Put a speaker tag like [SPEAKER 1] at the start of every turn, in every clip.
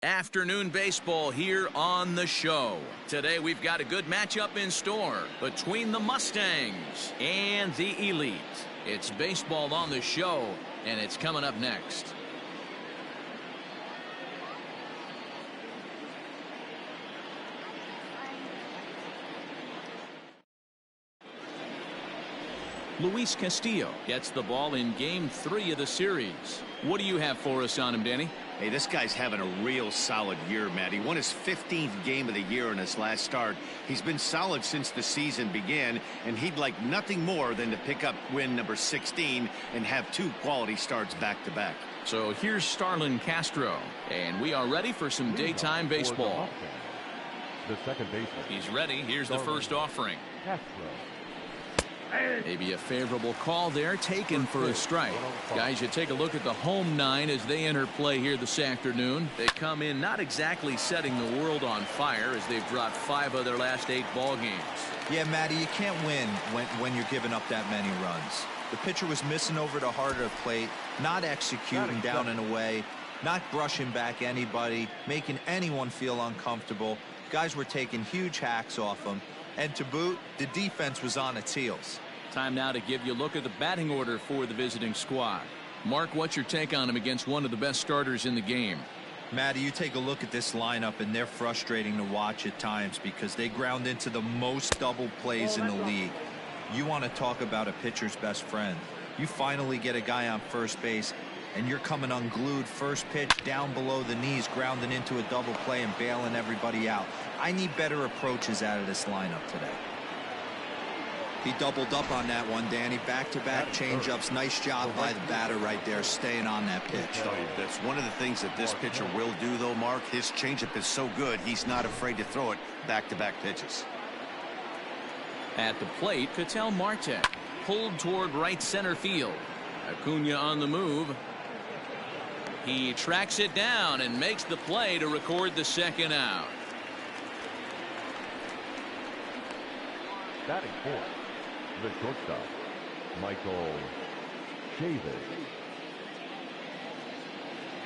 [SPEAKER 1] Afternoon baseball here on the show. Today we've got a good matchup in store between the Mustangs and the Elite. It's baseball on the show, and it's coming up next. Luis Castillo gets the ball in Game 3 of the series. What do you have for us on him, Danny?
[SPEAKER 2] Hey, this guy's having a real solid year, Matt. He won his 15th game of the year in his last start. He's been solid since the season began, and he'd like nothing more than to pick up win number 16 and have 2 quality starts back-to-back.
[SPEAKER 1] So here's Starlin Castro, and we are ready for some daytime baseball.
[SPEAKER 3] The second baseman.
[SPEAKER 1] He's ready. Here's the first offering.
[SPEAKER 3] Castro.
[SPEAKER 1] Maybe a favorable call there, taken for a strike. Guys, you take a look at the home 9 as they enter play here this afternoon. They come in not exactly setting the world on fire as they've dropped 5 of their last 8 ball games.
[SPEAKER 4] Yeah, Matty, you can't win when you're giving up that many runs. The pitcher was missing over the heart of the plate, not executing down and away, not brushing back anybody, making anyone feel uncomfortable. Guys were taking huge hacks off him. And to boot, the defense was on its heels.
[SPEAKER 1] Time now to give you a look at the batting order for the visiting squad. Mark, what's your take on him against one of the best starters in the game?
[SPEAKER 4] Matty, you take a look at this lineup, and they're frustrating to watch at times because they ground into the most double plays in the league. You want to talk about a pitcher's best friend. You finally get a guy on first base, and you're coming unglued first pitch down below the knees, grounding into a double play and bailing everybody out. I need better approaches out of this lineup today. He doubled up on that one, Danny. Back-to-back changeups. Nice job by the batter right there, staying on that pitch.
[SPEAKER 2] That's one of the things that this pitcher will do, though, Mark. His changeup is so good, he's not afraid to throw it back-to-back pitches.
[SPEAKER 1] At the plate, Ketel Marte pulled toward right center field. Acuna on the move. He tracks it down and makes the play to record the second out.
[SPEAKER 3] Batting fourth, the shortstop, Michael Chavis.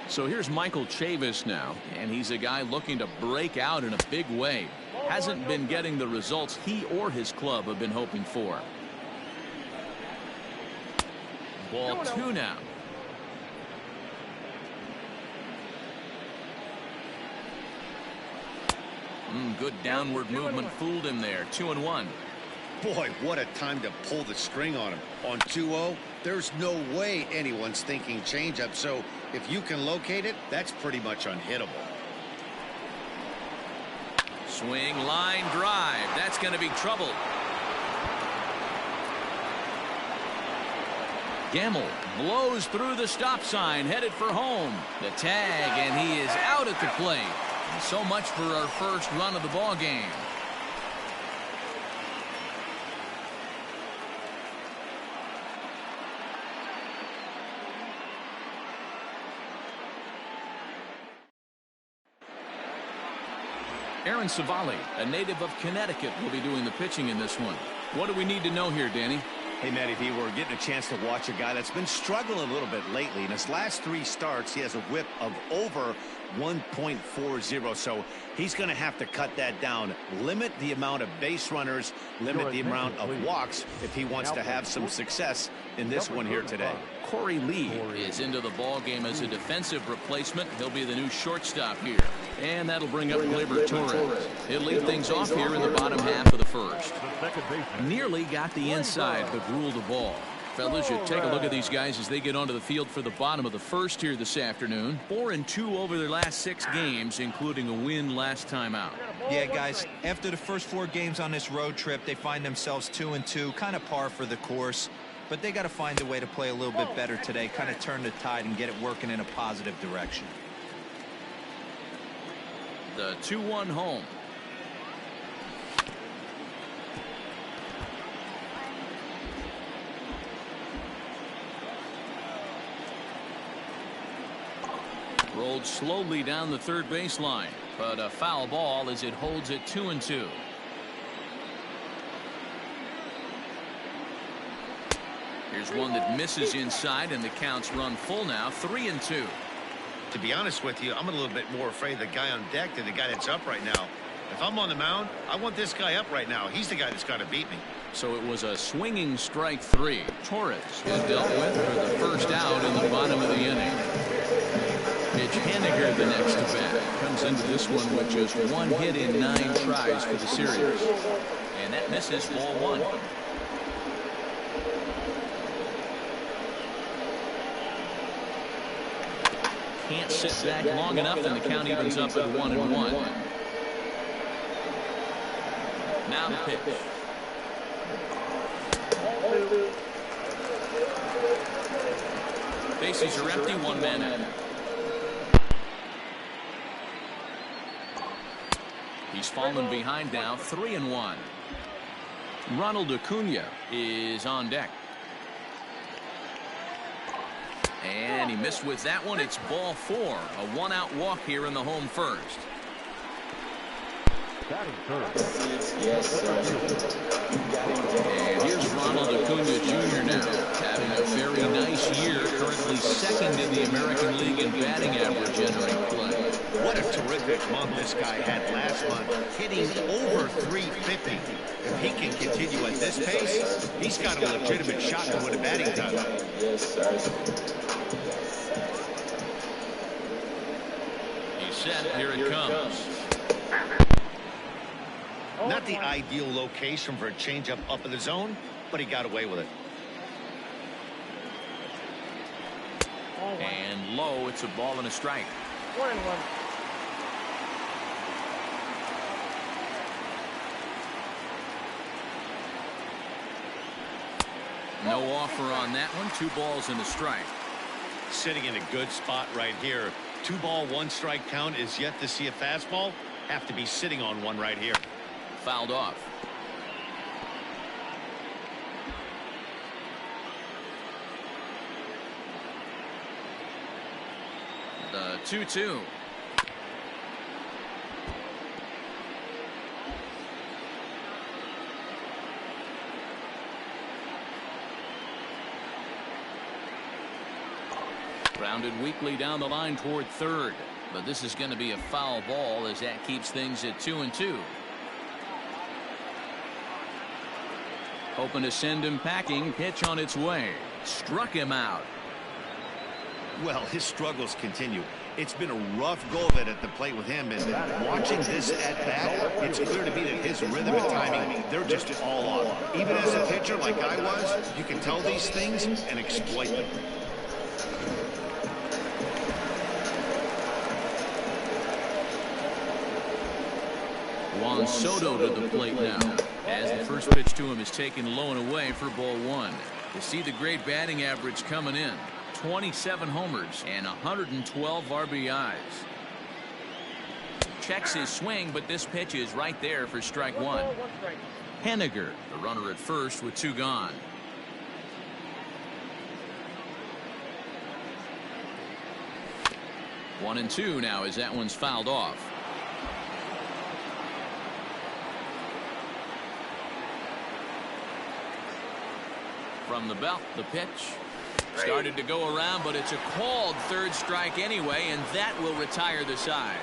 [SPEAKER 1] So here's Michael Chavis now, and he's a guy looking to break out in a big way. Hasn't been getting the results he or his club have been hoping for. Ball 2 now. Good downward movement fooled him there. 2-1.
[SPEAKER 2] Boy, what a time to pull the string on him. On 2-0, there's no way anyone's thinking changeup, so if you can locate it, that's pretty much unhittable.
[SPEAKER 1] Swing, line drive. That's going to be trouble. Gamble blows through the stop sign, headed for home. The tag, and he is out at the plate. And so much for our first run of the ball game. Aaron Savali, a native of Connecticut, will be doing the pitching in this one. What do we need to know here, Danny?
[SPEAKER 2] Hey, Matty V, we're getting a chance to watch a guy that's been struggling a little bit lately. In his last 3 starts, he has a whip of over 1.40, so he's going to have to cut that down. Limit the amount of base runners, limit the amount of walks if he wants to have some success in this one here today.
[SPEAKER 1] Corey Lee is into the ball game as a defensive replacement. He'll be the new shortstop here. And that'll bring up Gleyber Torres. He'll lead things off here in the bottom half of the first. Nearly got the inside, but ruled the ball. Fellas, you take a look at these guys as they get onto the field for the bottom of the first here this afternoon. 4-2 over their last 6 games, including a win last time out.
[SPEAKER 4] Yeah, guys, after the first 4 games on this road trip, they find themselves 2-2, kind of par for the course. But they got to find a way to play a little bit better today, kind of turn the tide and get it working in a positive direction.
[SPEAKER 1] The 2-1 home. Rolled slowly down the third baseline, but a foul ball as it holds it 2-2. Here's one that misses inside, and the counts run full now, 3-2.
[SPEAKER 2] To be honest with you, I'm a little bit more afraid of the guy on deck than the guy that's up right now. If I'm on the mound, I want this guy up right now. He's the guy that's got to beat me.
[SPEAKER 1] So it was a swinging strike 3. Torres is dealt with for the first out in the bottom of the inning. It's Henniger the next to bat. Comes into this one with just 1 hit in 9 tries for the series. And that misses, ball 1. Can't sit back long enough, and the count evens up at 1-1. Now the pitch. Bases are empty, 1 man out. He's fallen behind now, 3-1. Ronald Acuna is on deck. And he missed with that one. It's ball 4. A 1-out walk here in the home first.
[SPEAKER 3] Batting third.
[SPEAKER 1] And here's Ronald Acuna Jr. now, having a very nice year, currently 2nd in the American League in batting average entering play.
[SPEAKER 2] What a terrific month this guy had last month, hitting over 350. If he can continue at this pace, he's got a legitimate shot to win a batting title.
[SPEAKER 1] He's set. Here it comes.
[SPEAKER 2] Not the ideal location for a changeup up in the zone, but he got away with it.
[SPEAKER 1] And low, it's a ball and a strike.
[SPEAKER 5] 1-1.
[SPEAKER 1] No offer on that one. 2 balls and a strike.
[SPEAKER 2] Sitting in a good spot right here. 2 ball, 1 strike count is yet to see a fastball. Have to be sitting on one right here.
[SPEAKER 1] Fouled off. The 2-2. Grounded weakly down the line toward third. But this is going to be a foul ball as that keeps things at 2-2. Hoping to send him packing. Pitch on its way. Struck him out.
[SPEAKER 2] Well, his struggles continue. It's been a rough go of it at the plate with him, and watching this at bat, it's clear to me that his rhythm and timing, they're just all off. Even as a pitcher like I was, you can tell these things and exploit them.
[SPEAKER 1] Juan Soto to the plate now, as the first pitch to him is taken low and away for ball 1. You see the great batting average coming in. 27 homers and 112 RBIs. Checks his swing, but this pitch is right there for strike 1. Henniger, the runner at first with 2 gone. One and 2 now as that one's fouled off. From the belt, the pitch. Started to go around, but it's a called 3rd strike anyway, and that will retire the side.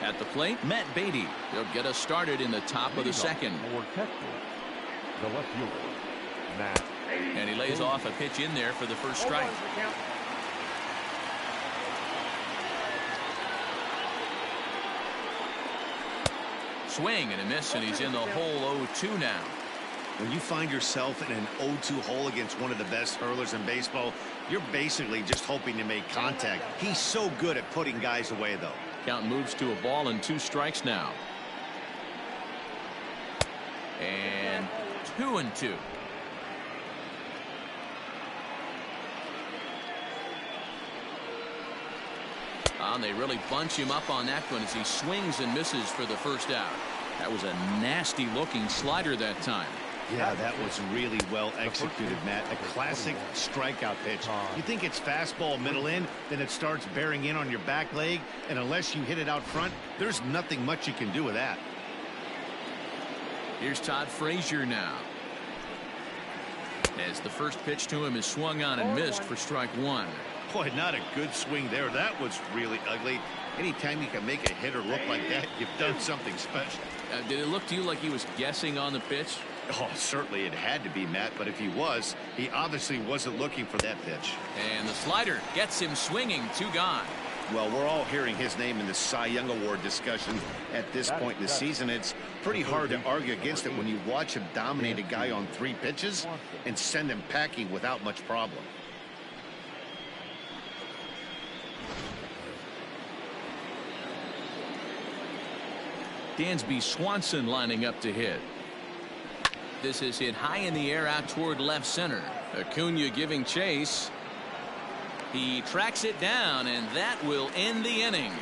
[SPEAKER 1] At the plate, Matt Beatty. He'll get us started in the top of the 2nd.
[SPEAKER 3] For Texas, the left fielder, Matt.
[SPEAKER 1] And he lays off a pitch in there for the first strike. Swing and a miss, and he's in the hole 0-2 now.
[SPEAKER 2] When you find yourself in an 0-2 hole against one of the best hurlers in baseball, you're basically just hoping to make contact. He's so good at putting guys away, though.
[SPEAKER 1] Count moves to a ball and 2 strikes now. And 2-2. And they really bunch him up on that one as he swings and misses for the first out. That was a nasty looking slider that time.
[SPEAKER 2] Yeah, that was really well executed, Matt. A classic strikeout pitch. You think it's fastball middle in, then it starts bearing in on your back leg, and unless you hit it out front, there's nothing much you can do with that.
[SPEAKER 1] Here's Todd Frazier now. As the first pitch to him is swung on and missed for strike one.
[SPEAKER 2] Boy, not a good swing there. That was really ugly. Anytime you can make a hitter look like that, you've done something special.
[SPEAKER 1] Did it look to you like he was guessing on the pitch?
[SPEAKER 2] Oh, certainly it had to be, Matt, but if he was, he obviously wasn't looking for that pitch.
[SPEAKER 1] And the slider gets him swinging. 2 gone.
[SPEAKER 2] Well, we're all hearing his name in the Cy Young Award discussion at this point in the season. It's pretty hard to argue against it when you watch him dominate a guy on 3 pitches and send him packing without much problem.
[SPEAKER 1] Dansby Swanson lining up to hit. This is hit high in the air out toward left center. Acuna giving chase. He tracks it down, and that will end the inning.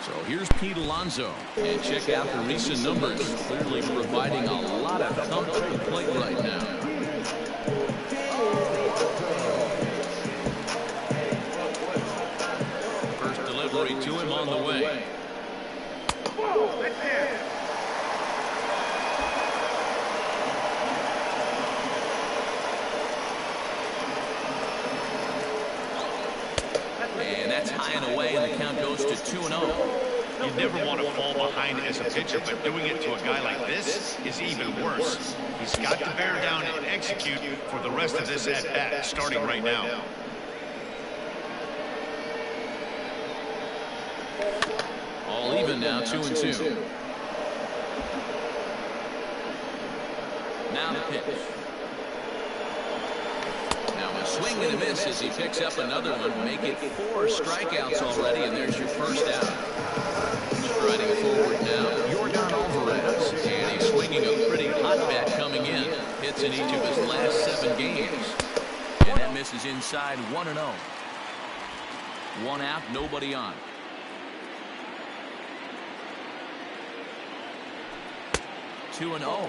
[SPEAKER 1] So here's Pete Alonso, and check out the recent numbers. Clearly providing a lot of comfort at the plate right now. First delivery to him on the way. And that's high and away, and the count goes to 2-0.
[SPEAKER 2] You never want to fall behind as a pitcher, but doing it to a guy like this is even worse. He's got to bear down and execute for the rest of this at-bat, starting right now.
[SPEAKER 1] All even now, 2-2. Now the pitch. Now a swing and a miss as he picks up another one. Make it 4 strikeouts already, and there's your first out. Striding forward now, Yordan Alvarez, and he's swinging a pretty hot bat coming in. Hits in each of his last 7 games, and that misses inside. 1-0. 1 out, nobody on. 2-0.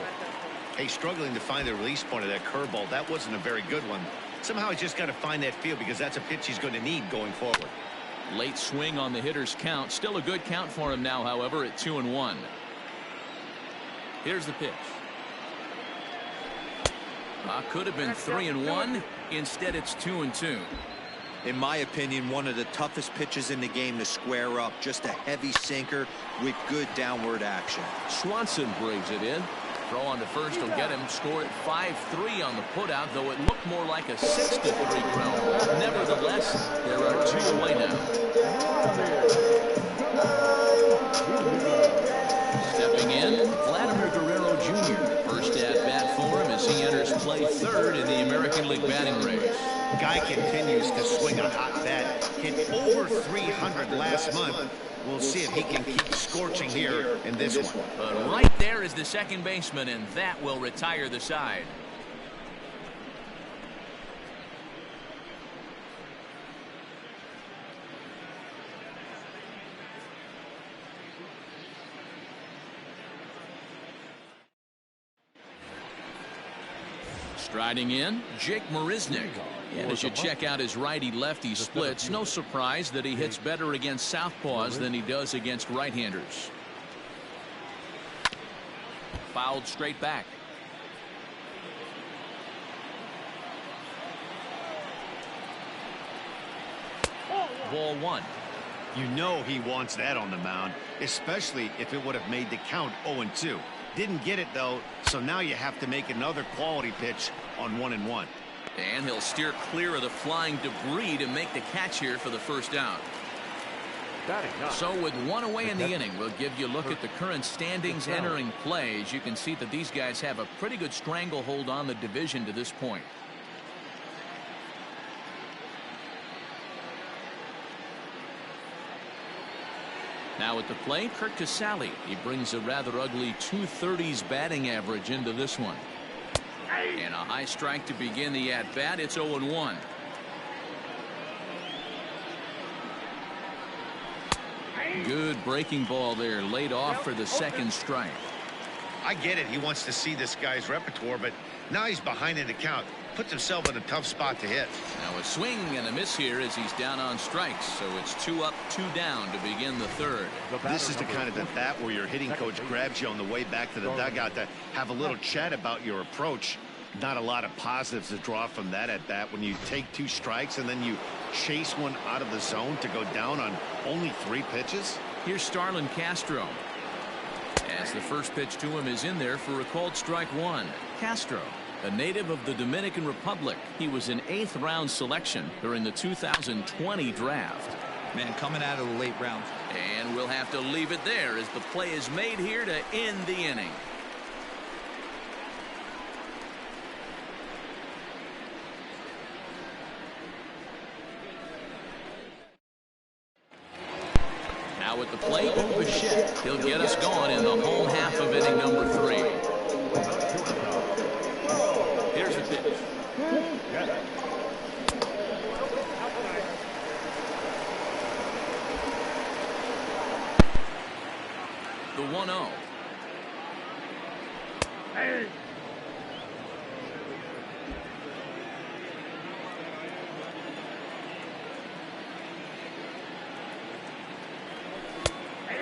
[SPEAKER 2] Hey, struggling to find the release point of that curveball. That wasn't a very good one. Somehow he's just got to find that feel, because that's a pitch he's going to need going forward.
[SPEAKER 1] Late swing on the hitter's count. Still a good count for him now, however, at 2-1. Here's the pitch. Could have been 3-1. Instead, it's 2-2.
[SPEAKER 4] In my opinion, one of the toughest pitches in the game to square up. Just a heavy sinker with good downward action.
[SPEAKER 1] Swanson brings it in. Throw on to first will get him. Score at 5-3 on the putout, though it looked more like a 6-3 ground. Nevertheless, there are 2 away now. Stepping in, Vladimir Guerrero Jr. First at bat for him as he enters play 3rd in the American League batting race.
[SPEAKER 2] Guy continues to swing a hot bat. Hit over 300 last month. We'll see if he can keep scorching here in this one.
[SPEAKER 1] But right there is the second baseman, and that will retire the side. Striding in, Jake Marisnick. And as you check out his righty-lefty splits, no surprise that he hits better against southpaws than he does against right-handers. Fouled straight back. Ball 1.
[SPEAKER 2] You know he wants that on the mound, especially if it would have made the count 0-2. Didn't get it, though, so now you have to make another quality pitch on 1-1.
[SPEAKER 1] And he'll steer clear of the flying debris to make the catch here for the first out. So with 1 away in the inning, we'll give you a look at the current standings entering play. As you can see that these guys have a pretty good stranglehold on the division to this point. Now at the plate, Kurt Casale. He brings a rather ugly 230s batting average into this one. And a high strike to begin the at-bat. It's 0-1. Good breaking ball there, laid off for the second strike.
[SPEAKER 2] I get it. He wants to see this guy's repertoire, but Now he's behind in the count. Puts himself in a tough spot to hit.
[SPEAKER 1] Now a swing and a miss here as he's down on strikes. So it's 2 up, 2 down to begin the third.
[SPEAKER 2] This is the kind of at bat where your hitting coach grabs you on the way back to the dugout to have a little chat about your approach. Not a lot of positives to draw from that at bat when you take 2 strikes and then you chase one out of the zone to go down on only 3 pitches.
[SPEAKER 1] Here's Starlin Castro. As the first pitch to him is in there for a called strike 1. Castro, a native of the Dominican Republic. He was an 8th round selection during the 2020 draft.
[SPEAKER 4] Man, coming out of the late rounds.
[SPEAKER 1] And we'll have to leave it there as the play is made here to end the inning. Now at the plate, Bichette. He'll get us going in the home half of inning number 3. Here's the pitch. The 1-0.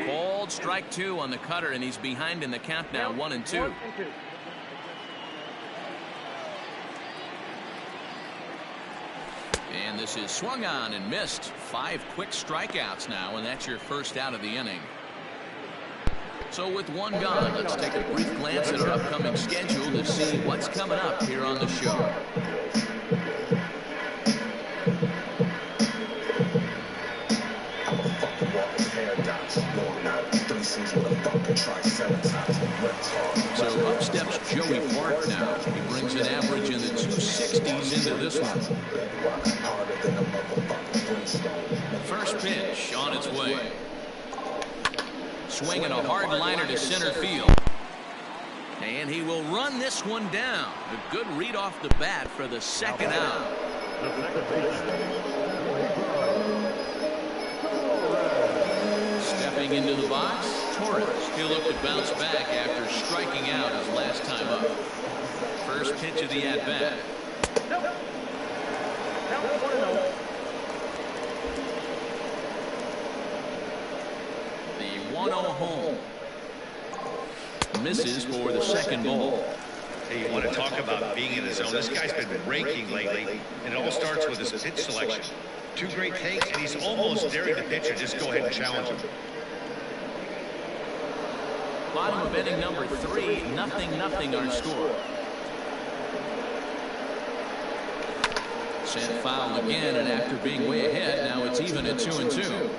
[SPEAKER 1] Called strike 2 on the cutter, and he's behind in the count now, 1-2. And this is swung on and missed. 5 quick strikeouts now, and that's your first out of the inning. So with 1 gone, let's take a brief glance at our upcoming schedule to see what's coming up here on the show. So up steps Joey Bart now. He brings an average in the 260s into this one. First pitch on its way. Swinging a hard liner to center field. And he will run this one down. A good read off the bat for the second out. Stepping into the box, Torres. He'll look to bounce back after striking out his last time up. First pitch of the at-bat. The 1-0 home. Misses for the second ball.
[SPEAKER 2] Hey, you want to talk about being in the zone. This guy's been raking lately, and it all starts with his pitch selection. 2 great takes, and he's almost daring the pitcher. Just go ahead and challenge him.
[SPEAKER 1] Bottom of inning number 3, 0-0 our score. Sent foul again, and after being way ahead, now it's even at 2-2.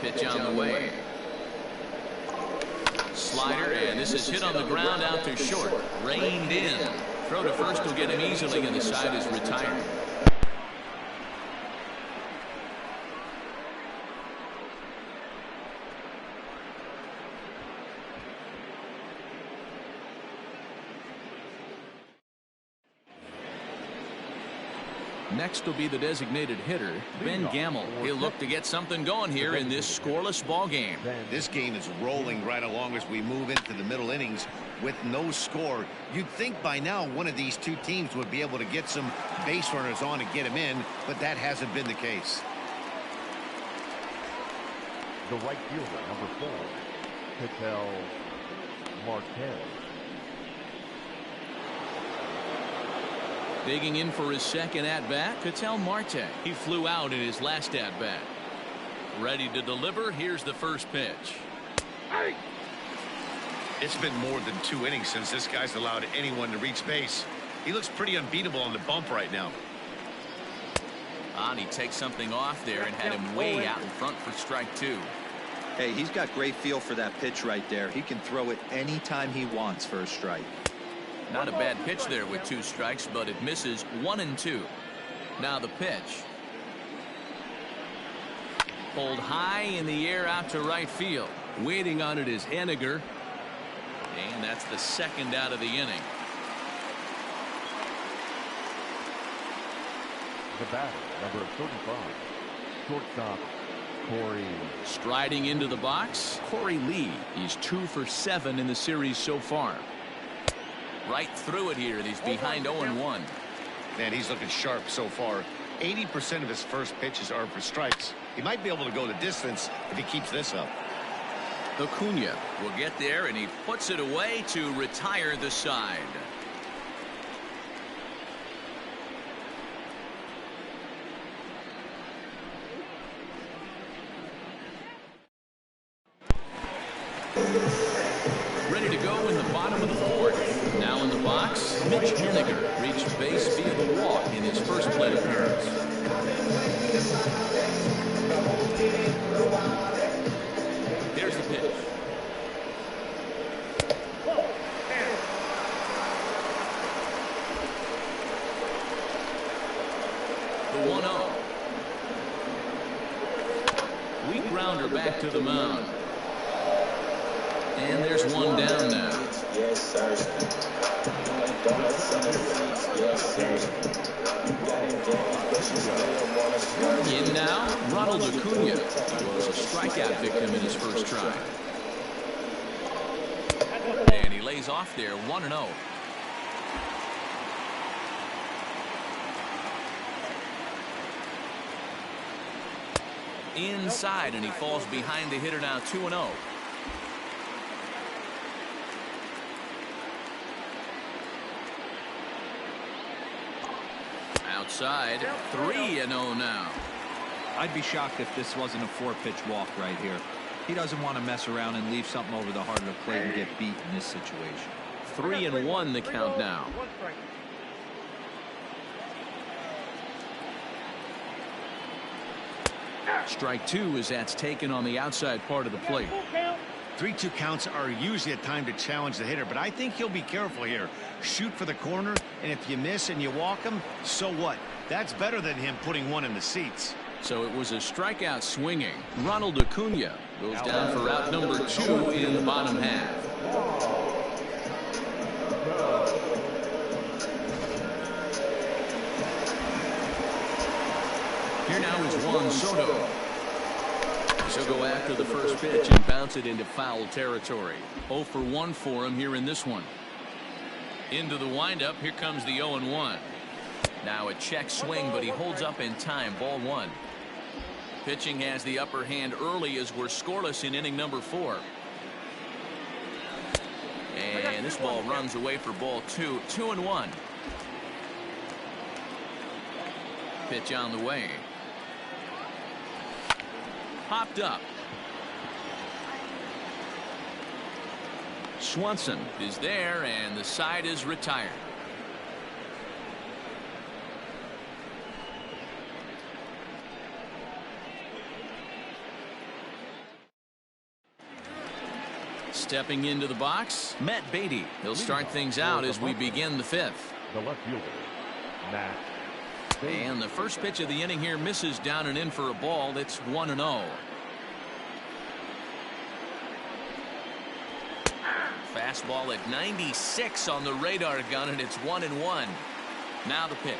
[SPEAKER 1] Pitch on the way. Slider, and this is hit on the ground out to short. Reined in. Throw to first will get him easily, and the side is retired. Next will be the designated hitter, Ben Gamble. He'll look to get something going here in this scoreless ball game.
[SPEAKER 2] This game is rolling right along as we move into the middle innings with no score. You'd think by now one of these 2 teams would be able to get some base runners on and get him in, but that hasn't been the case.
[SPEAKER 3] The right fielder, number 4, Ketel Marquez.
[SPEAKER 1] Digging in for his second at-bat, Ketel Marte. He flew out in his last at-bat. Ready to deliver. Here's the first pitch.
[SPEAKER 2] It's been more than 2 innings since this guy's allowed anyone to reach base. He looks pretty unbeatable on the bump right now.
[SPEAKER 1] And he takes something off there and had him way out in front for strike 2.
[SPEAKER 4] Hey, he's got great feel for that pitch right there. He can throw it anytime he wants for a strike.
[SPEAKER 1] Not a bad pitch there with 2 strikes, but it misses 1-2. Now the pitch. Pulled high in the air out to right field. Waiting on it is Henniger. And that's the second out of the inning.
[SPEAKER 3] The batter, number 35, shortstop, Corey.
[SPEAKER 1] Striding into the box, Corey Lee. He's 2 for 7 in the series so far. Right through it here, and he's behind 0-1.
[SPEAKER 2] Man, he's looking sharp so far. 80% of his first pitches are for strikes. He might be able to go the distance if he keeps this up.
[SPEAKER 1] Acuna will get there, and he puts it away to retire the side. Ready to go in the bottom of the fourth. Now in the box, Mitch Haniger reached base via the walk in his first plate appearance. Here's the pitch. The 1-0. Weak grounder back to the mound. And there's one down now.
[SPEAKER 5] Yes, sir.
[SPEAKER 1] In now, Ronald Acuna was a strikeout victim in his first try. And he lays off there, 1-0. Inside, and he falls behind the hitter now, 2-0. Outside, 3-0 now.
[SPEAKER 4] I'd be shocked if this wasn't a 4-pitch walk right here. He doesn't want to mess around and leave something over the heart of the plate and get beat in this situation.
[SPEAKER 1] 3-1 the count now. Strike two as that's taken on the outside part of the plate.
[SPEAKER 2] 3-2 counts are usually a time to challenge the hitter, but I think he'll be careful here. Shoot for the corner, and if you miss and you walk him, so what? That's better than him putting one in the seats.
[SPEAKER 1] So it was a strikeout swinging. Ronald Acuna goes down for out number 2 in the bottom half. Here now is Juan Soto. He'll go after the first pitch and bounce it into foul territory. 0 for 1 for him here in this one. Into the windup. Here comes the 0-1. Now a check swing, but he holds up in time. Ball 1. Pitching has the upper hand early as we're scoreless in inning number 4. And this ball runs away for ball 2. 2-1. Pitch on the way. Popped up. Swanson is there, and the side is retired. Stepping into the box, Matt Beatty. He'll start things out as we begin the 5th.
[SPEAKER 3] The left fielder, Matt.
[SPEAKER 1] And the first pitch of the inning here misses down and in for a ball. That's 1-0. Fastball at 96 on the radar gun, and it's 1-1. Now the pitch.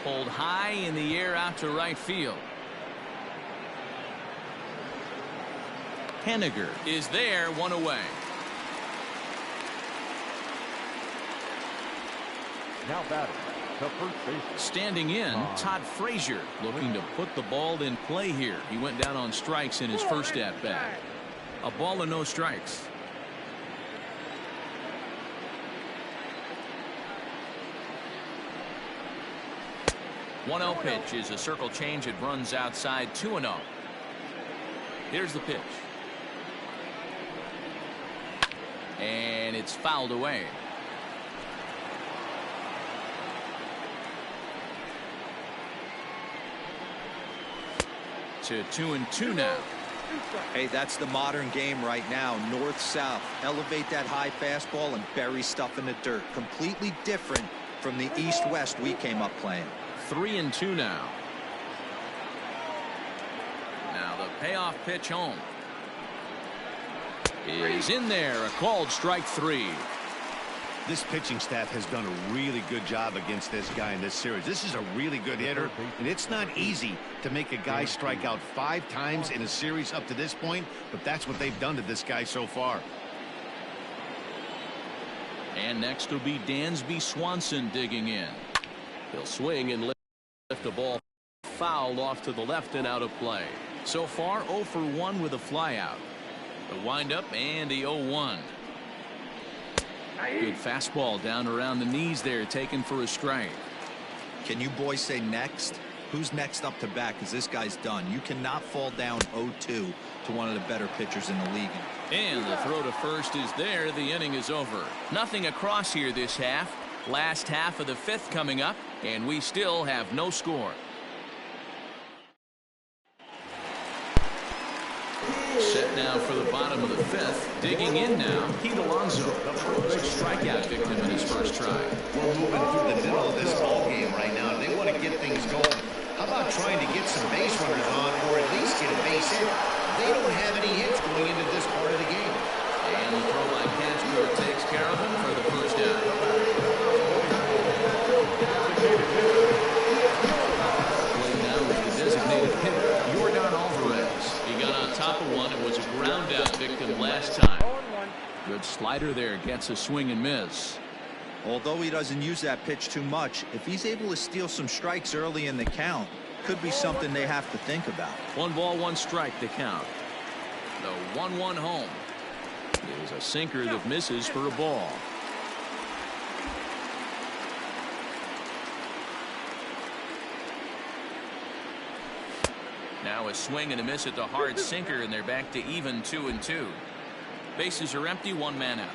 [SPEAKER 1] Pulled high in the air out to right field. Haniger is there, 1 away.
[SPEAKER 3] Now batting, the first baseman.
[SPEAKER 1] Standing in, Todd Frazier looking to put the ball in play here. He went down on strikes in his first at bat. A ball and no strikes. One 0 pitch is a circle change. It runs outside, 2-0. Here's the pitch. And it's fouled away. To 2-2 now.
[SPEAKER 4] Hey, that's the modern game right now. North-south. Elevate that high fastball and bury stuff in the dirt. Completely different from the east-west we came up playing.
[SPEAKER 1] 3-2 now. Now the payoff pitch home is in there. A called strike 3.
[SPEAKER 2] This pitching staff has done a really good job against this guy in this series. This is a really good hitter, and it's not easy to make a guy strike out 5 times in a series up to this point, but that's what they've done to this guy so far.
[SPEAKER 1] And next will be Dansby Swanson digging in. He'll swing and lift the ball foul off to the left and out of play. So far 0 for 1 with a flyout. The windup and the 0-1. Good fastball down around the knees there, taken for a strike.
[SPEAKER 4] Can you boys say next? Who's next up to bat? Because this guy's done. You cannot fall down 0-2 to one of the better pitchers in the league.
[SPEAKER 1] And the throw to first is there. The inning is over. Nothing across here this half. Last half of the 5th coming up, and we still have no score. Set now for the bottom of the 5th. Digging in now, Pete Alonso. Was a strikeout victim in his first try.
[SPEAKER 2] We're moving through the middle of this ball game right now. They want to get things going. How about trying to get some base runners on, or at least get a base hit? They don't have any hits going into this part of the game.
[SPEAKER 1] And the throw by Castro takes care of him for the first down. Playing now with the designated hitter, Yordan Alvarez. He got on top of one and was a ground out victim last time. Good slider there, gets a swing and miss.
[SPEAKER 4] Although he doesn't use that pitch too much, if he's able to steal some strikes early in the count, could be something they have to think about.
[SPEAKER 1] 1 ball, 1 strike to count. The 1-1 home. There's a sinker that misses for a ball. Now a swing and a miss at the hard sinker, and they're back to even 2-2. Bases are empty, 1 man out.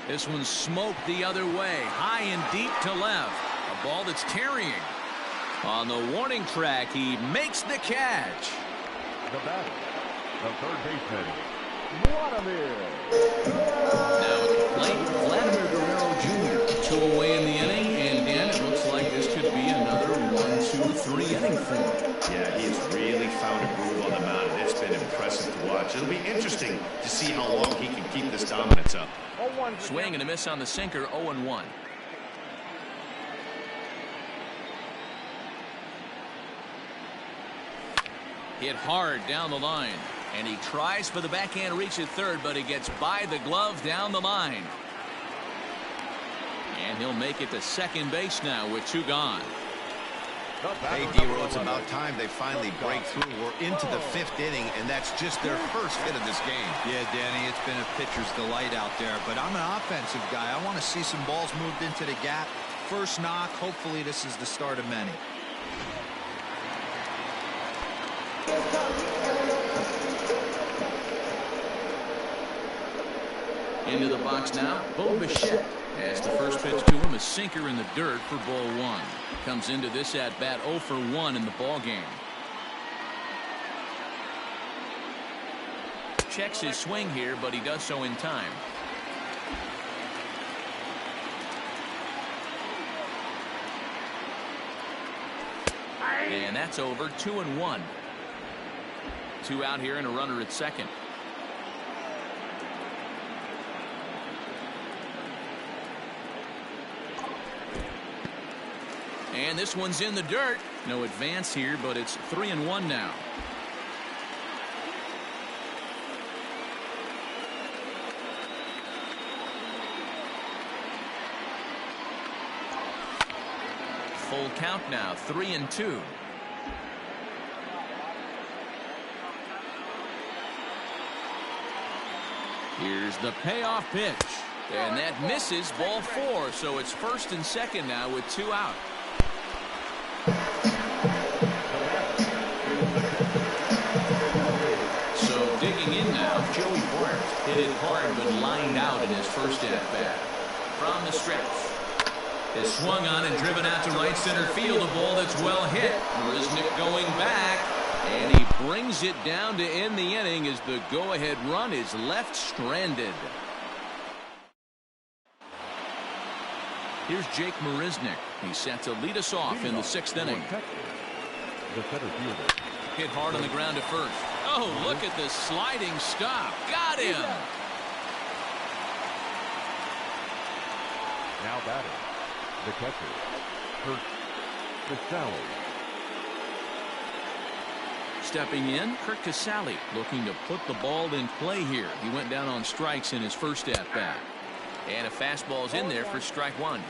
[SPEAKER 1] This one's smoked the other way, high and deep to left. A ball that's tarrying. On the warning track, he makes the catch.
[SPEAKER 3] The batter, the third baseman, Vladimir.
[SPEAKER 1] Now at the plate, Vladimir Guerrero Jr. 2 away in the inning, and Dan, it looks like this could be another 1-2-3 inning for him.
[SPEAKER 2] Yeah, he has really found a groove on the mound, and it's been impressive to watch. It'll be interesting to see how long he can keep this dominance up.
[SPEAKER 1] Swing and a miss on the sinker, 0-1. Hit hard down the line, and he tries for the backhand reach at third, but he gets by the glove down the line. And he'll make it to second base now with 2 gone.
[SPEAKER 2] Hey, D-Row, it's about time they finally break through. We're into the 5th inning, and that's just their first hit of this game.
[SPEAKER 4] Yeah, Danny, it's been a pitcher's delight out there, but I'm an offensive guy. I want to see some balls moved into the gap. First knock, hopefully this is the start of many.
[SPEAKER 1] Into the box now, Bo Bichette. As the first pitch to him, a sinker in the dirt for ball 1. Comes into this at bat 0 for 1 in the ball game. Checks his swing here, but he does so in time. And that's over. 2-1. 2 out here and a runner at second. And this one's in the dirt. No advance here, but it's 3-1 now. Full count now, 3-2. Here's the payoff pitch. And that misses, ball 4. So it's first and second now with 2 out. So digging in now, Joey Bart hit it hard but lined out in his first at-bat. From the stretch. Is swung on and driven out to right center field. A ball that's well hit. Marisnick going back. And he brings it down to end the inning as the go-ahead run is left stranded. Here's Jake Marisnick. He's set to lead us off in the 6th inning.
[SPEAKER 3] The center fielder.
[SPEAKER 1] Hit hard on the ground at first. Oh, look at the sliding stop. Got him.
[SPEAKER 3] Now batting, the catcher, Xclusive.
[SPEAKER 1] Stepping in, Kirk Casale looking to put the ball in play here. He went down on strikes in his first at-bat. And a fastball's in there for strike one.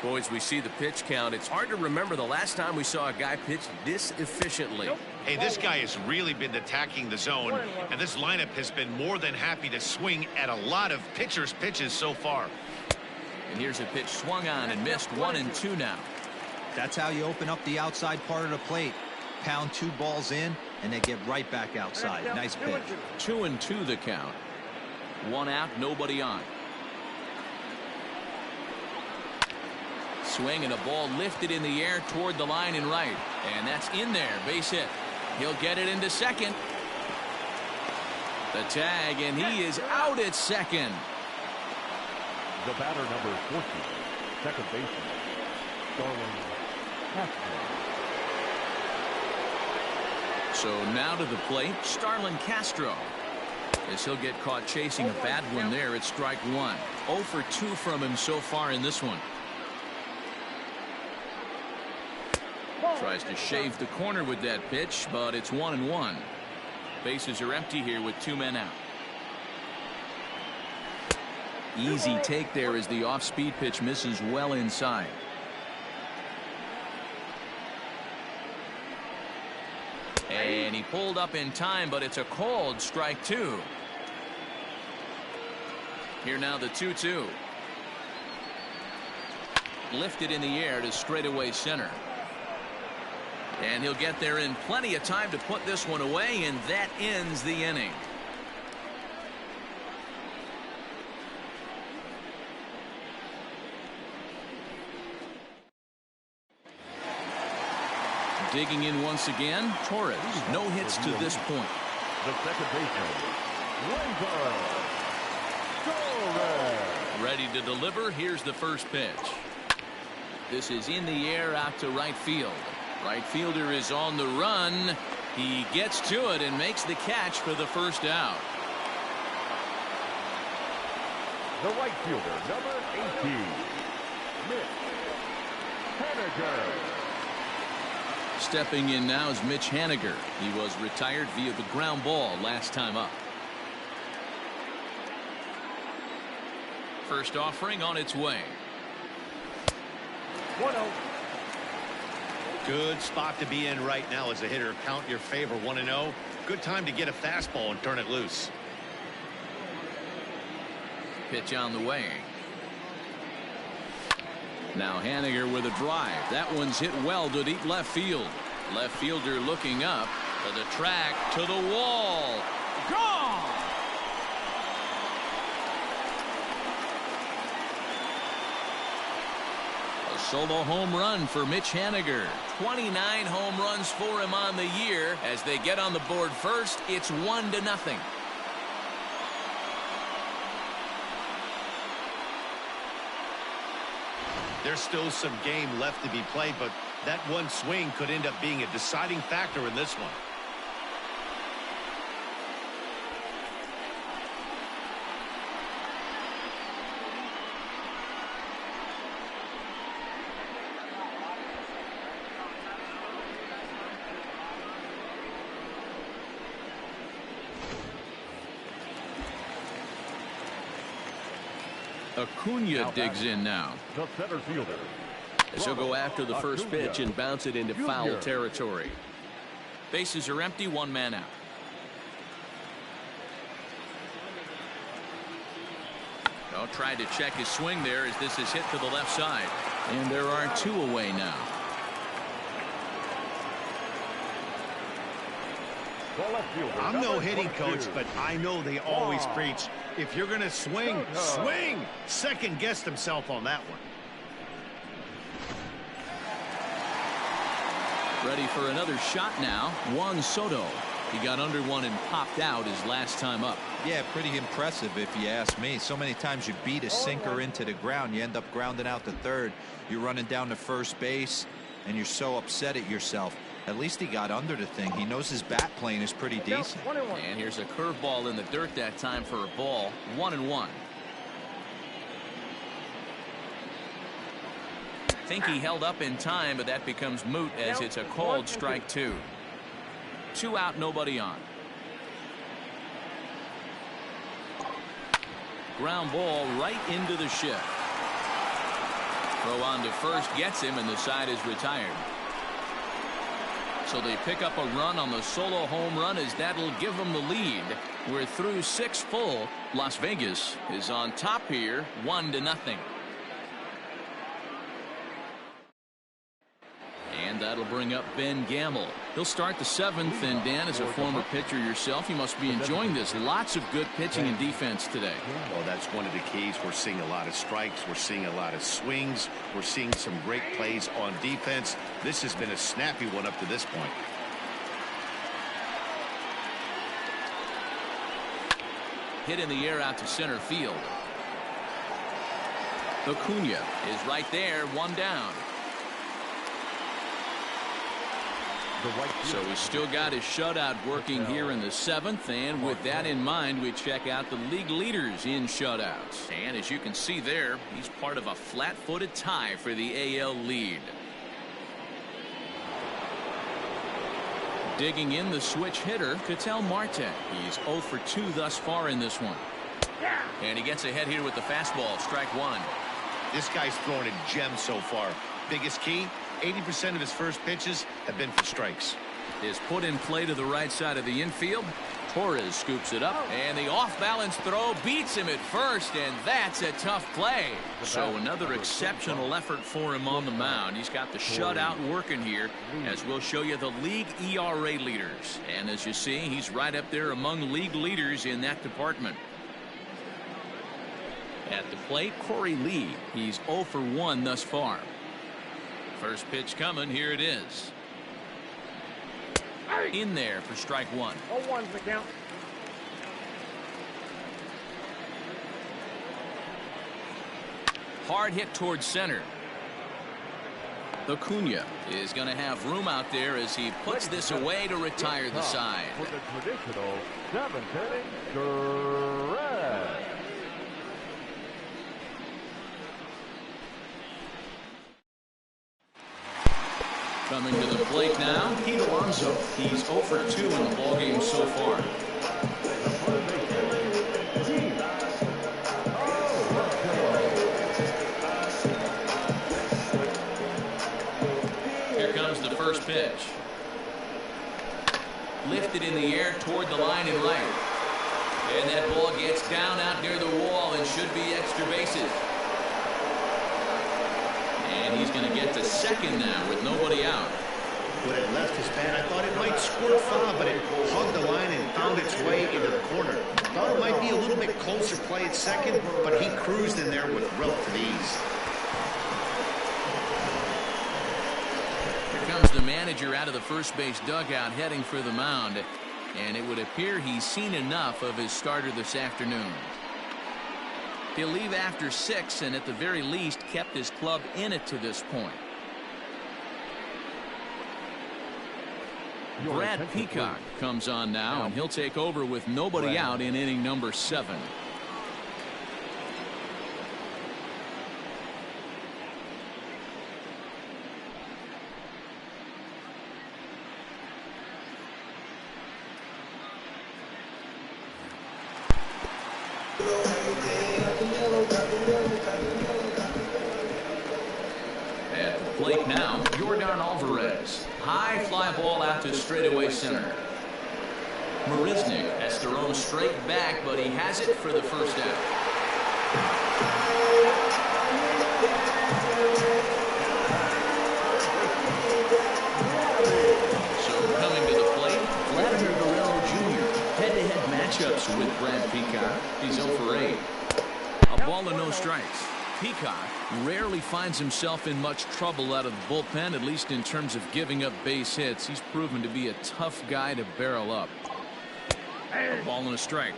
[SPEAKER 5] Boys, we see the pitch count. It's hard to remember the last time we saw a guy pitch this efficiently.
[SPEAKER 2] Hey, this guy has really been attacking the zone, and this lineup has been more than happy to swing at a lot of pitchers' pitches so far.
[SPEAKER 1] And here's a pitch swung on and missed. 1-2 now.
[SPEAKER 4] That's how you open up the outside part of the plate. Pound 2 balls in, and they get right back outside. Nice pitch.
[SPEAKER 1] 2-2 the count. 1 out, nobody on. Swing and a ball lifted in the air toward the line and right. And that's in there. Base hit. He'll get it into second. The tag, and he is out at second.
[SPEAKER 3] The batter, number 14, second baseman, Castro.
[SPEAKER 1] So now to the plate, Starlin Castro. As he'll get caught chasing a bad one there at strike one. 0 for 2 from him so far in this one. Tries to shave the corner with that pitch, but it's 1-1. Bases are empty here with 2 men out. Easy take there as the off-speed pitch misses well inside. And he pulled up in time, but it's a called strike 2. Here now the 2-2. Lifted in the air to straightaway center. And he'll get there in plenty of time to put this one away, and that ends the inning. Digging in once again, Torres. No hits to this point.
[SPEAKER 3] The second baseman, Torres.
[SPEAKER 1] Ready to deliver. Here's the first pitch. This is in the air out to right field. Right fielder is on the run. He gets to it and makes the catch for the first out.
[SPEAKER 3] The right fielder, number 18, Mitch Haniger.
[SPEAKER 1] Stepping in now is Mitch Haniger. He was retired via the ground ball last time up. First offering on its way.
[SPEAKER 3] 1-0.
[SPEAKER 2] Good spot to be in right now as a hitter. Count your favor. 1-0. Good time to get a fastball and turn it loose.
[SPEAKER 1] Pitch on the way. Now Haniger with a drive. That one's hit well to deep left field. Left fielder looking up to the track, to the wall. Gone! A solo home run for Mitch Haniger. 29 home runs for him on the year. As they get on the board first, it's 1-0.
[SPEAKER 2] There's still some game left to be played, but that one swing could end up being a deciding factor in this one.
[SPEAKER 1] Acuna digs in now.
[SPEAKER 3] The center fielder.
[SPEAKER 1] As he'll go after the first pitch and bounce it into foul territory. Bases are empty, 1 man out. Oh, tried to check his swing there as this is hit to the left side. And there are 2 away now.
[SPEAKER 2] I'm no hitting coach, but I know they always preach, if you're going to swing, swing. Second guessed himself on that one.
[SPEAKER 1] Ready for another shot now. Juan Soto. He got under one and popped out his last time up.
[SPEAKER 4] Yeah, pretty impressive if you ask me. So many times you beat a sinker into the ground, you end up grounding out to third. You're running down to first base, and you're so upset at yourself. At least he got under the thing. He knows his bat plane is pretty decent.
[SPEAKER 1] And here's a curveball in the dirt that time for a ball. 1-1. think he held up in time, but that becomes moot as it's a called strike 2. 2 out, nobody on. Ground ball right into the shift. Throw on to first gets him, and the side is retired. So they pick up a run on the solo home run as that'll give them the lead. We're through 6 full. Las Vegas is on top here, 1-0. And that'll bring up Ben Gamble. He'll start the 7th, and Dan, as a former pitcher yourself, you must be enjoying this. Lots of good pitching and defense today.
[SPEAKER 2] Well, that's one of the keys. We're seeing a lot of strikes. We're seeing a lot of swings. We're seeing some great plays on defense. This has been a snappy one up to this point.
[SPEAKER 1] Hit in the air out to center field. Acuna is right there, 1 down. So he's still got his shutout working here in the 7th, and with that in mind, we check out the league leaders in shutouts. And as you can see there, he's part of a flat-footed tie for the AL lead. Digging in the switch hitter, Ketel Marte. He's 0 for 2 thus far in this one. And he gets ahead here with the fastball, strike 1.
[SPEAKER 2] This guy's throwing a gem so far. Biggest key, 80% of his first pitches have been for strikes.
[SPEAKER 1] Is put in play to the right side of the infield. Torres scoops it up, and the off-balance throw beats him at first, and that's a tough play. So another exceptional effort for him on the mound. He's got the shutout working here, as we'll show you the league ERA leaders. And as you see, he's right up there among league leaders in that department. At the plate, Corey Lee. He's 0 for 1 thus far. First pitch coming. Here it is. In there for strike 1.
[SPEAKER 3] 0-1's the count.
[SPEAKER 1] Hard hit towards center. Acuna is going to have room out there as he puts this away to retire the side.
[SPEAKER 3] For the traditional 7th inning, correct.
[SPEAKER 1] Coming to the plate now, Pete Alonso. He's 0 for 2 in the ballgame so far. Here comes the first pitch. Lifted in the air toward the line and right. And that ball gets down out near the wall and should be extra bases. And he's going to get to second now with nobody out.
[SPEAKER 2] When it left his bat, I thought it might squirt foul, but it hugged the line and found its way into the corner. Thought it might be a little bit closer play at second, but he cruised in there with relative ease.
[SPEAKER 1] Here comes the manager out of the first base dugout heading for the mound. And it would appear he's seen enough of his starter this afternoon. He'll leave after 6 and at the very least kept his club in it to this point. Brad Peacock comes on now, and he'll take over with nobody out in inning number 7. At the plate now, Jordan Alvarez. High fly ball out to straightaway center. Marisnik has to roam straight back, but he has it for the first out. So coming to the plate, Vladimir Guerrero Jr. Head-to-head matchups with Brad Peacock. He's 0 for 8. A ball and no strikes. Peacock rarely finds himself in much trouble out of the bullpen, at least in terms of giving up base hits. He's proven to be a tough guy to barrel up. A ball and a strike.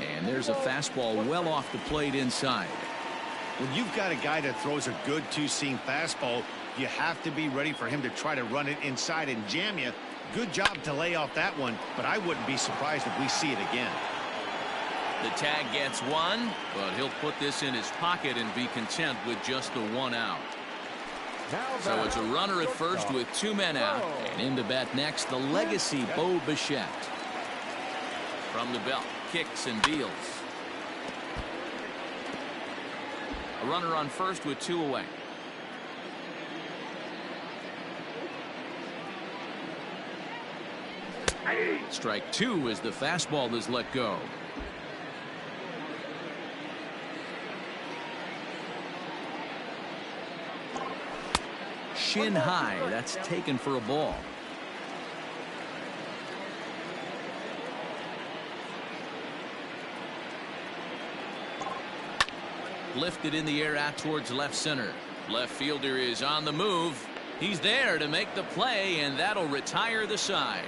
[SPEAKER 1] And there's a fastball well off the plate inside.
[SPEAKER 2] When you've got a guy that throws a good two-seam fastball, you have to be ready for him to try to run it inside and jam you. Good job to lay off that one, but I wouldn't be surprised if we see it again.
[SPEAKER 1] The tag gets one, but he'll put this in his pocket and be content with just the one out. So it's a runner at first with 2 men out, and in to bat next, the legacy Bo Bichette. From the belt, kicks and deals. A runner on first with 2 away. Strike 2 as the fastball is let go. Shin high, that's taken for a ball. Lifted in the air out towards left center. Left fielder is on the move. He's there to make the play, and that'll retire the side.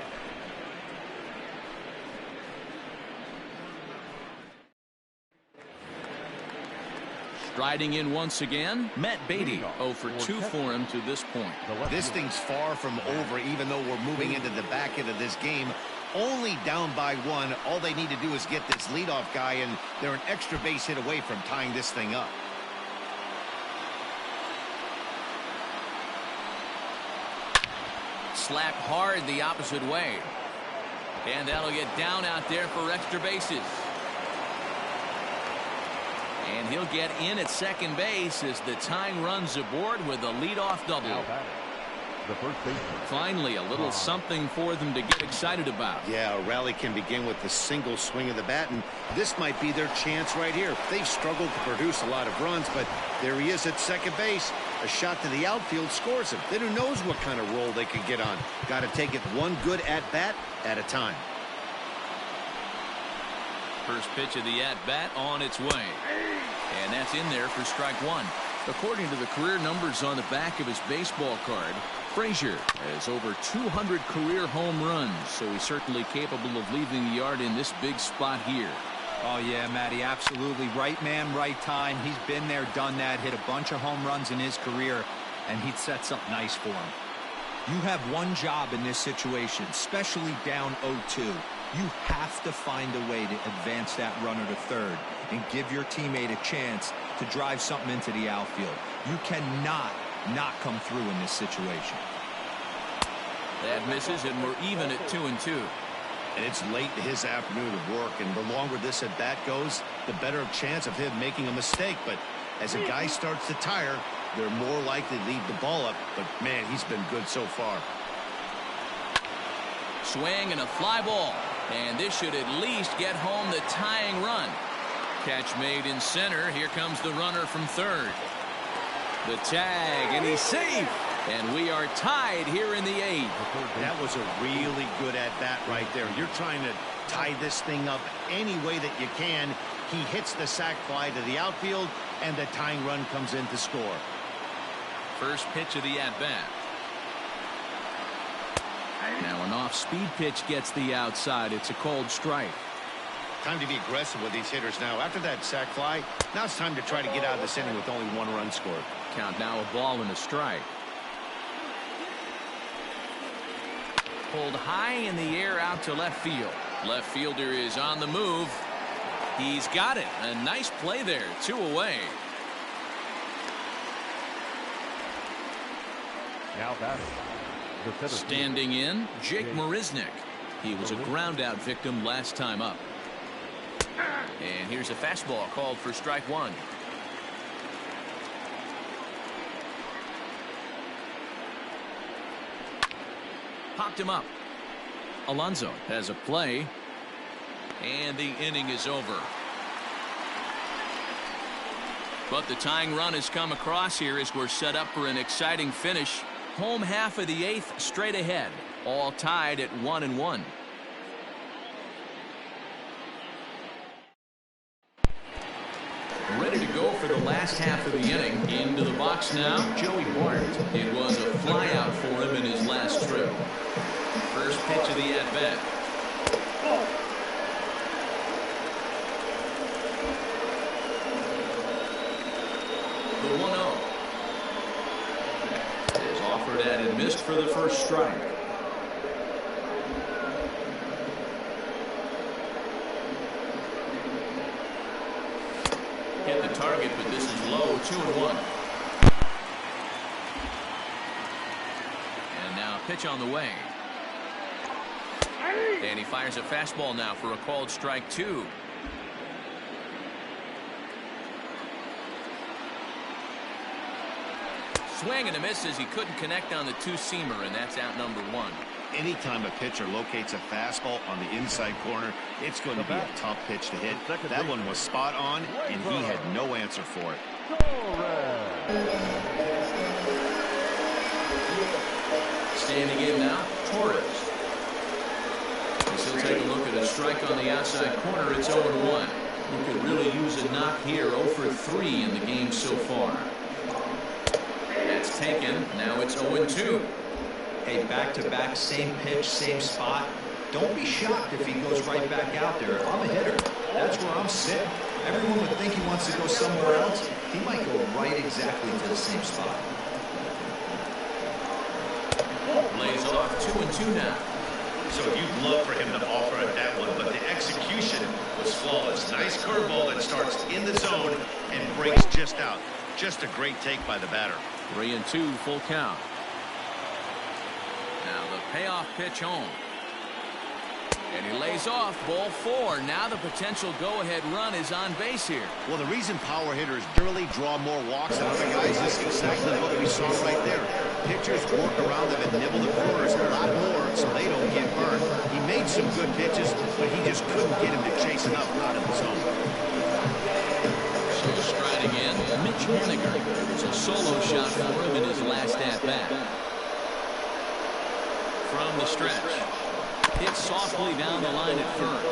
[SPEAKER 1] Striding in once again, Matt Beatty. 0 for 2 for him to this point.
[SPEAKER 2] This thing's far from over, even though we're moving into the back end of this game. Only down by 1. All they need to do is get this leadoff guy, and they're an extra base hit away from tying this thing up.
[SPEAKER 1] Slap hard the opposite way. And that'll get down out there for extra bases. And he'll get in at second base as the tying run's aboard with a leadoff double.
[SPEAKER 3] The first baseman.
[SPEAKER 1] Finally, a little something for them to get excited about.
[SPEAKER 2] Yeah, a rally can begin with the single swing of the bat, and this might be their chance right here. They've struggled to produce a lot of runs, but there he is at second base. A shot to the outfield scores him. Then who knows what kind of roll they could get on. Got to take it one good at-bat at a time.
[SPEAKER 1] First pitch of the at-bat on its way. And that's in there for strike 1. According to the career numbers on the back of his baseball card, Frazier has over 200 career home runs, so he's certainly capable of leaving the yard in this big spot here.
[SPEAKER 4] Oh, yeah, Matty, absolutely. Right man, right time. He's been there, done that, hit a bunch of home runs in his career, and he'd set something nice for him. You have one job in this situation, especially down 0-2. You have to find a way to advance that runner to third and give your teammate a chance to drive something into the outfield. You cannot not come through in this situation.
[SPEAKER 1] That misses, and we're even at 2-2.
[SPEAKER 2] And it's late in his afternoon of work, and the longer this at bat goes, the better chance of him making a mistake. But as a guy starts to tire, they're more likely to leave the ball up. But man, he's been good so far.
[SPEAKER 1] Swing and a fly ball, and this should at least get home the tying run. Catch made in center. Here comes the runner from third. The tag, and he's safe. And we are tied here in the 8th.
[SPEAKER 2] That was a really good at-bat right there. You're trying to tie this thing up any way that you can. He hits the sac fly to the outfield, and the tying run comes in to score.
[SPEAKER 1] First pitch of the at-bat. Now an off-speed pitch gets the outside. It's a called strike.
[SPEAKER 2] Time to be aggressive with these hitters now. After that sac fly, now it's time to try to get out of this inning with only 1 run scored.
[SPEAKER 1] Count now a ball and a strike. Pulled high in the air out to left field. Left fielder is on the move. He's got it. A nice play there. 2 away.
[SPEAKER 3] Now batting.
[SPEAKER 1] Standing in, Jake Marisnick. He was a ground out victim last time up. And here's a fastball called for strike 1. Popped him up. Alonso has a play. And the inning is over. But the tying run has come across here as we're set up for an exciting finish. Home half of the 8th straight ahead. All tied at 1-1. Ready to go for the last half of the inning. Into the box now, Joey Bart. It was a flyout for him in his last trip. First pitch of the at-bat. The 1-0. Is offered at and missed for the first strike. target, but this is low, 2-1. And now pitch on the way. And he fires a fastball now for a called strike 2. Swing and a miss as he couldn't connect on the two-seamer, and that's out number 1.
[SPEAKER 2] Anytime a pitcher locates a fastball on the inside corner, it's going to be a tough pitch to hit. That one was spot on, and he had no answer for it.
[SPEAKER 1] Standing in now, Torres. As he'll take a look at a strike on the outside corner, it's 0-1. He could really use a knock here, 0 for 3 in the game so far. That's taken. Now it's 0-2.
[SPEAKER 4] Hey, back-to-back, same pitch, same spot. Don't be shocked if he goes right back out there. If I'm a hitter, that's where I'm sitting. Everyone would think he wants to go somewhere else. He might go right exactly to the same spot.
[SPEAKER 1] Lays off 2-2 now.
[SPEAKER 2] So you'd love for him to offer at that one, but the execution was flawless. Nice curveball that starts in the zone and breaks just out. Just a great take by the batter.
[SPEAKER 1] 3-2, full count. Now the payoff pitch home. And he lays off, ball 4. Now the potential go-ahead run is on base here.
[SPEAKER 2] Well, the reason power hitters generally draw more walks than other guys is exactly what we saw right there. Pitchers work around them and nibble the corners a lot more so they don't get burned. He made some good pitches, but he just couldn't get him to chase enough out of the zone.
[SPEAKER 1] So striding in, Mitch Haniger. It was a solo shot for him in his last at-bat. From the stretch. Hit softly down the line at first.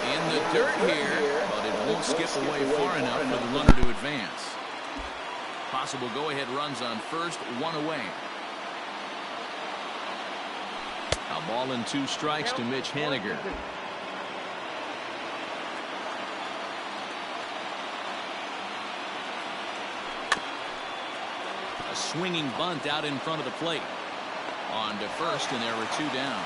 [SPEAKER 1] In the dirt here, but it won't skip away far enough for the runner to advance. Possible go-ahead runs on first, 1 away. A ball and 2 strikes to Mitch Haniger. A swinging bunt out in front of the plate. On to first, and there were 2 down.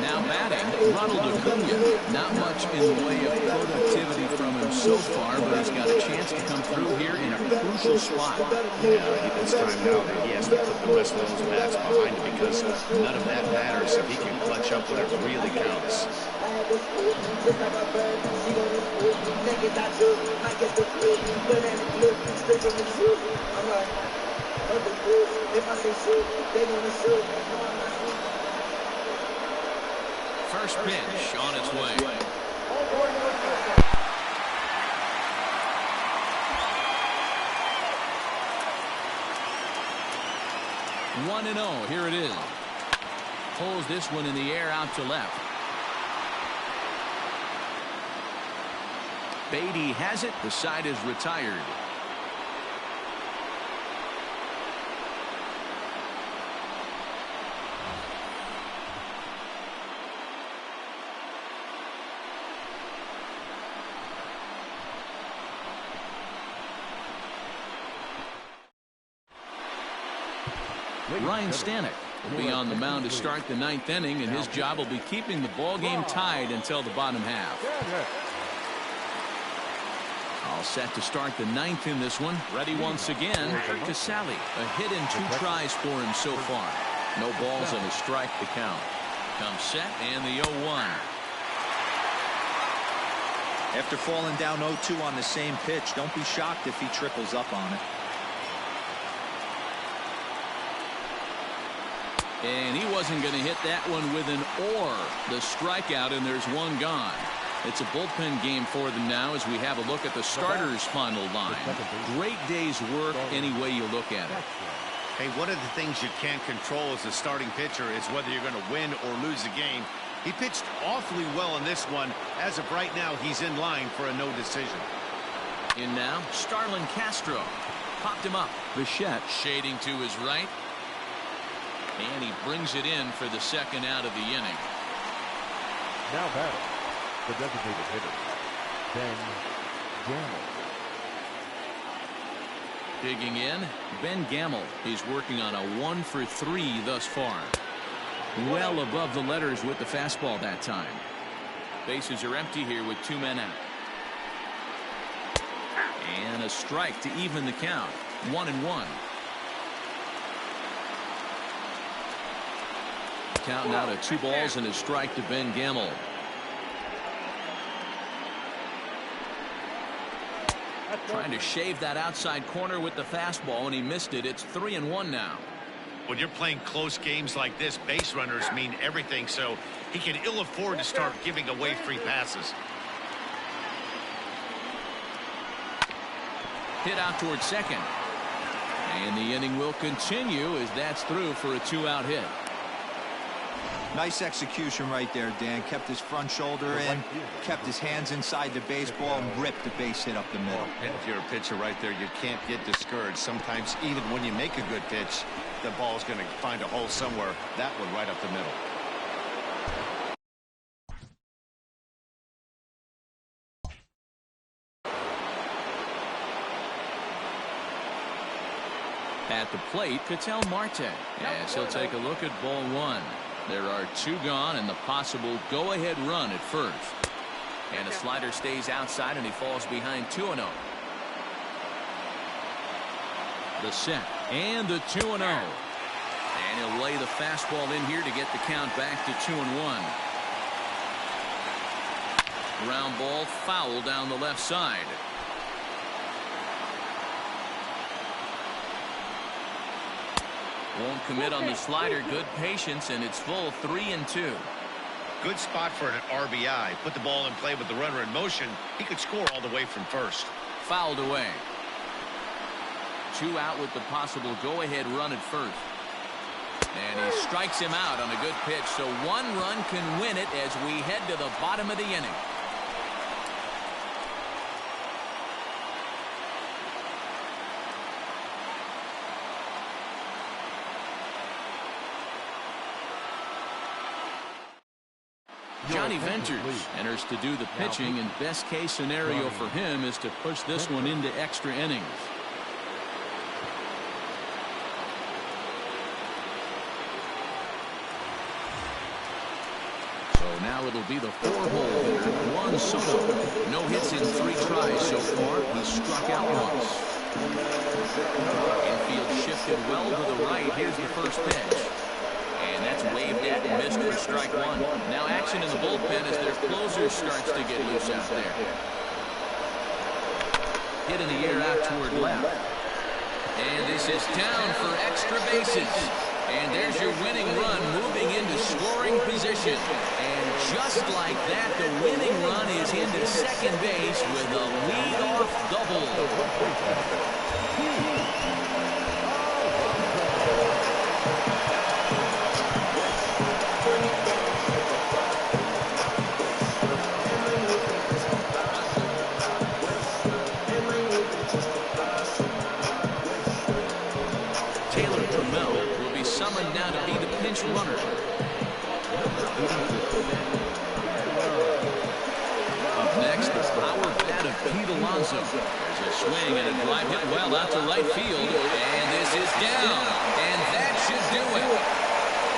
[SPEAKER 1] Now batting, Ronald Acuna. Not much in the way of productivity from him so far, but he's got a chance to come through here in a crucial spot.
[SPEAKER 2] Yeah, it's time now that he has to put the rest of those bats behind him because none of that matters if he can clutch up when it really counts.
[SPEAKER 1] First pitch on its way. 1-0. Here it is. Pulls this one in the air out to left. Beatty has it. The side is retired. Ryan Stanek will be on the mound to start the 9th inning, and his job will be keeping the ball game tied until the bottom half. All set to start the 9th in this one. Ready once again. Casali, a hit in 2 tries for him so far. No balls and a strike to count. Comes set and the 0-1.
[SPEAKER 4] After falling down 0-2 on the same pitch, don't be shocked if he triples up on it.
[SPEAKER 1] And he wasn't going to hit that one with an or. The strikeout, and there's 1 gone. It's a bullpen game for them now as we have a look at the starters' final line. Great day's work any way you look at it.
[SPEAKER 2] Hey, one of the things you can't control as a starting pitcher is whether you're going to win or lose the game. He pitched awfully well in this one. As of right now, he's in line for a no decision.
[SPEAKER 1] In now, Starlin Castro. Popped him up. Bichette shading to his right. And he brings it in for the 2nd out of the inning.
[SPEAKER 3] Now batting, the designated hitter, Ben Gamble.
[SPEAKER 1] Digging in, Ben Gamble. He's working on a 1 for 3 thus far. Well above the letters with the fastball that time. Bases are empty here with 2 men out. And a strike to even the count. 1-1. Count now to 2 balls and a strike to Ben Gamble. Trying to shave that outside corner with the fastball, and he missed it. It's 3-1 now.
[SPEAKER 2] When you're playing close games like this, base runners mean everything, so he can ill afford to start giving away free passes.
[SPEAKER 1] Hit out towards second. And the inning will continue as that's through for a 2-out hit.
[SPEAKER 4] Nice execution right there, Dan. Kept his front shoulder in, kept his hands inside the baseball, and ripped the base hit up the middle.
[SPEAKER 2] And if you're a pitcher right there, you can't get discouraged. Sometimes even when you make a good pitch, the ball's going to find a hole somewhere. That one right up the middle.
[SPEAKER 1] At the plate, Ketel Marte. Yes, he'll take a look at ball 1. There are 2 gone and the possible go-ahead run at first. And a slider stays outside and he falls behind 2-0. The set and the 2-0. And he'll lay the fastball in here to get the count back to 2-1. Ground ball foul down the left side. Won't commit on the slider. Good patience, and it's full 3-2.
[SPEAKER 2] Good spot for an RBI. Put the ball in play with the runner in motion. He could score all the way from first.
[SPEAKER 1] Fouled away. 2 out with the possible go-ahead run at first. And he strikes him out on a good pitch, so 1 run can win it as we head to the bottom of the inning. Johnny Venters enters to do the pitching, and best case scenario for him is to push this one into extra innings. So now it'll be the 4-hole hitter, Juan Soto. No hits in 3 tries so far. He struck out once. Infield shifted well to the right. Here's the first pitch. And that's waved at and missed for strike 1. Now action in the bullpen as their closer starts to get loose out there. Hit in the air out toward left. And this is down for extra bases. And there's your winning run moving into scoring position. And just like that, the winning run is into second base with a leadoff double. Now to be the pinch runner. Up next, the power bat of Pete Alonso. There's a swing and a drive hit well out to right field. And this is down. And that should do it.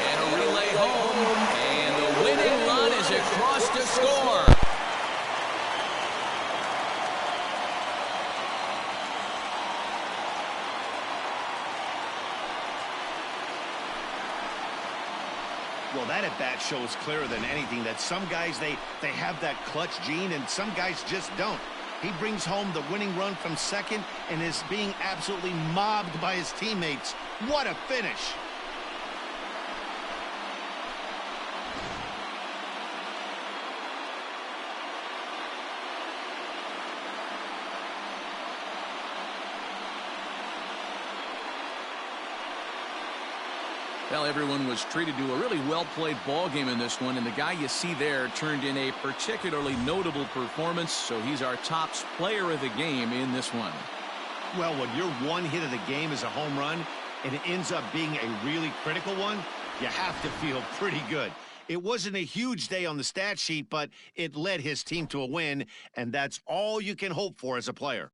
[SPEAKER 1] And a relay home. And the winning run is across to score.
[SPEAKER 2] Well, that at bat shows clearer than anything that some guys, they have that clutch gene and some guys just don't. He brings home the winning run from second and is being absolutely mobbed by his teammates. What a finish.
[SPEAKER 1] Well, everyone was treated to a really well-played ball game in this one, and the guy you see there turned in a particularly notable performance, so he's our top player of the game in this one.
[SPEAKER 2] Well, when your one hit of the game is a home run, and it ends up being a really critical one, you have to feel pretty good. It wasn't a huge day on the stat sheet, but it led his team to a win, and that's all you can hope for as a player.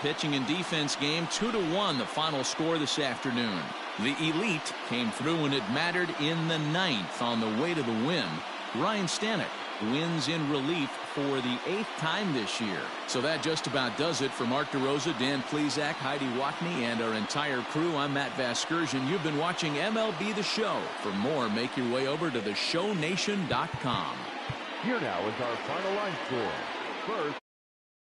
[SPEAKER 1] Pitching and defense game 2-1 the final score this afternoon. The elite came through when it mattered in the 9th on the way to the win. Ryan Stanek wins in relief for the 8th time this year. So that just about does it for Mark DeRosa, Dan Plesac, Heidi Watney, and our entire crew. I'm Matt Vasgersian. You've been watching MLB The Show. For more, make your way over to theshownation.com.
[SPEAKER 3] Here now is our final line score. First,